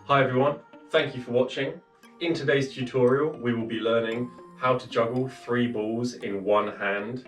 Hi everyone, thank you for watching. In today's tutorial we will be learning how to juggle 3 balls in one hand.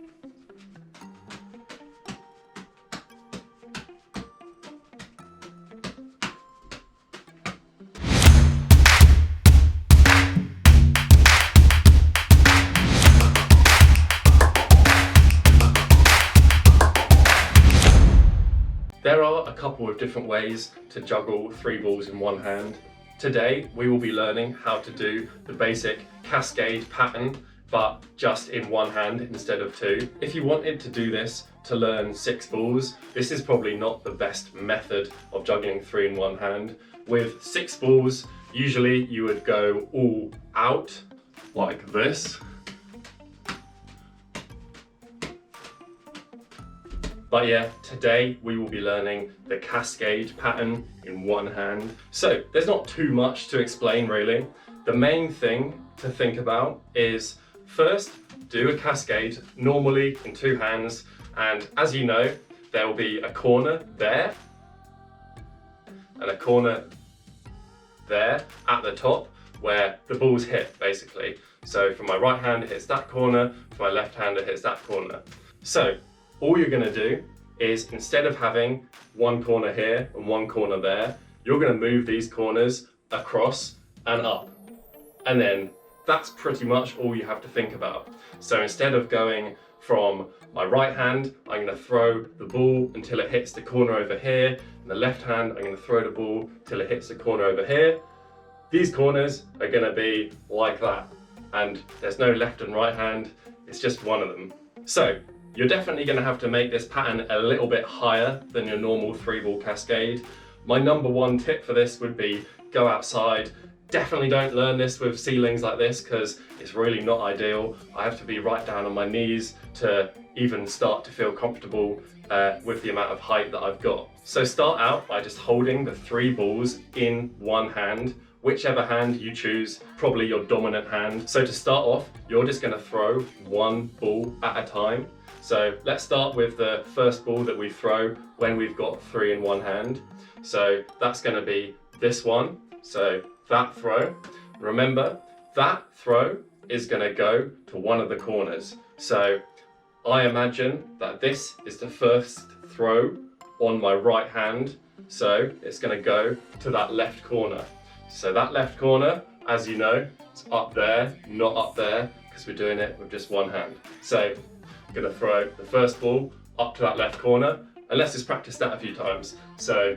There are a couple of different ways to juggle 3 balls in one hand. Today we will be learning how to do the basic cascade pattern, but just in one hand instead of 2. If you wanted to do this to learn 6 balls, this is probably not the best method of juggling 3 in one hand. With 6 balls, usually you would go all out like this. But yeah, today we will be learning the cascade pattern in one hand. So there's not too much to explain really. The main thing to think about is first do a cascade normally in 2 hands, and as you know there will be a corner there and a corner there at the top where the balls hit basically. So from my right hand it hits that corner, from my left hand it hits that corner. So all you're going to do is, instead of having one corner here and one corner there, you're going to move these corners across and up. And then that's pretty much all you have to think about. So instead of going from my right hand, I'm going to throw the ball until it hits the corner over here, and the left hand, I'm going to throw the ball till it hits the corner over here. These corners are going to be like that, and there's no left and right hand, it's just one of them. So you're definitely going to have to make this pattern a little bit higher than your normal 3-ball cascade. My number 1 tip for this would be go outside. Definitely don't learn this with ceilings like this because it's really not ideal. I have to be right down on my knees to even start to feel comfortable with the amount of height that I've got. So start out by just holding the 3 balls in one hand, whichever hand you choose, probably your dominant hand. So to start off, you're just going to throw 1 ball at a time. So let's start with the first ball that we throw when we've got 3 in one hand. So that's going to be this one. So that throw. Remember, that throw is going to go to one of the corners. So I imagine that this is the first throw on my right hand. So it's going to go to that left corner. So that left corner, as you know, is up there, not up there, because we're doing it with just one hand. So I'm going to throw the first ball up to that left corner, and let's just practice that a few times. So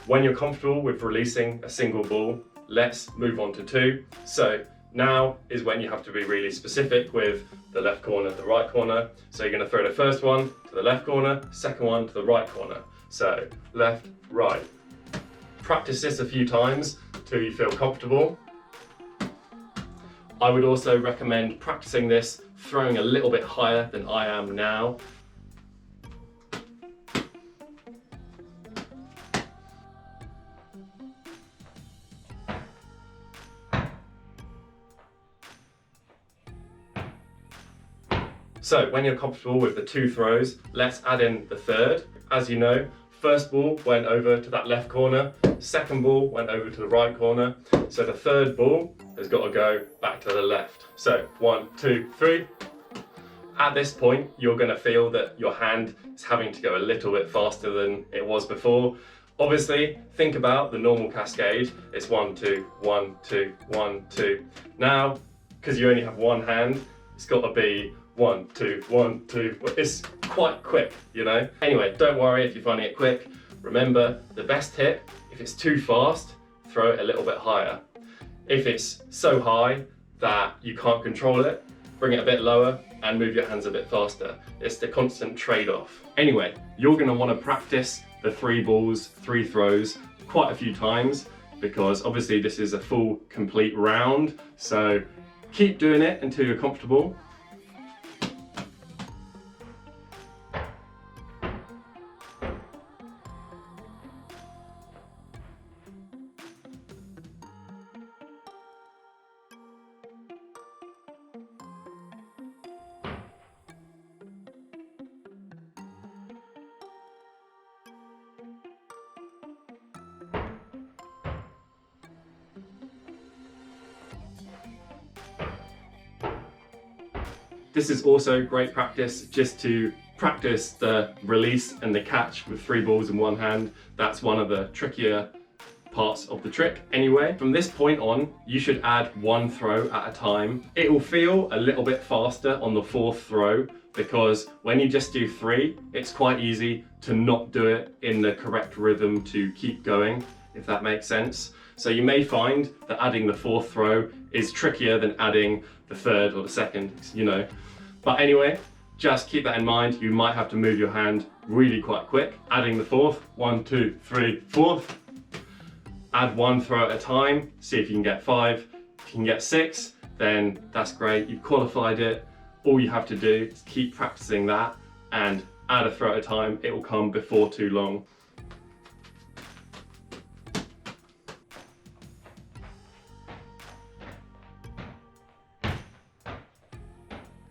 when you're comfortable with releasing a single ball, let's move on to 2. So now is when you have to be really specific with the left corner, the right corner. So you're going to throw the first one to the left corner, second one to the right corner. So left, right. Practice this a few times till you feel comfortable. I would also recommend practicing this throwing a little bit higher than I am now. So when you're comfortable with the 2 throws, let's add in the third. As you know, first ball went over to that left corner, second ball went over to the right corner. So the third ball has got to go back to the left. So 1, 2, 3. At this point, you're going to feel that your hand is having to go a little bit faster than it was before. Obviously, think about the normal cascade. It's 1, 2, 1, 2, 1, 2. Now, because you only have one hand, it's got to be 1, 2, 1, 2. It's quite quick, you know. Anyway, don't worry if you're finding it quick. Remember, the best tip, if it's too fast, throw it a little bit higher. If it's so high that you can't control it, bring it a bit lower and move your hands a bit faster. It's the constant trade-off. Anyway, you're going to want to practice the 3 balls, 3 throws quite a few times because obviously this is a full, complete round. So keep doing it until you're comfortable. This is also great practice just to practice the release and the catch with 3 balls in one hand. That's one of the trickier parts of the trick anyway. From this point on, you should add 1 throw at a time. It will feel a little bit faster on the 4th throw because when you just do 3, it's quite easy to not do it in the correct rhythm to keep going, if that makes sense. So you may find that adding the 4th throw is trickier than adding the 3rd or the 2nd, you know. But anyway, just keep that in mind. You might have to move your hand really quite quick. Adding the 4th, 1, 2, 3, 4th. Add 1 throw at a time, see if you can get 5. If you can get 6, then that's great, you've qualified it. All you have to do is keep practicing that and add a throw at a time. It will come before too long.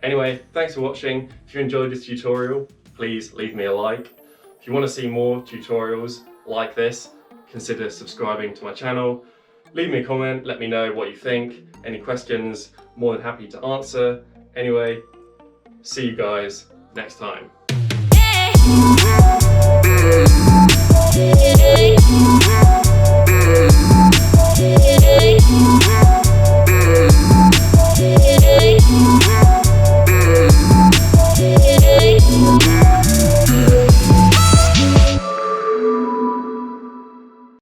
Anyway, thanks for watching. If you enjoyed this tutorial, please leave me a like. If you want to see more tutorials like this, consider subscribing to my channel. Leave me a comment, let me know what you think. Any questions, more than happy to answer. Anyway, see you guys next time.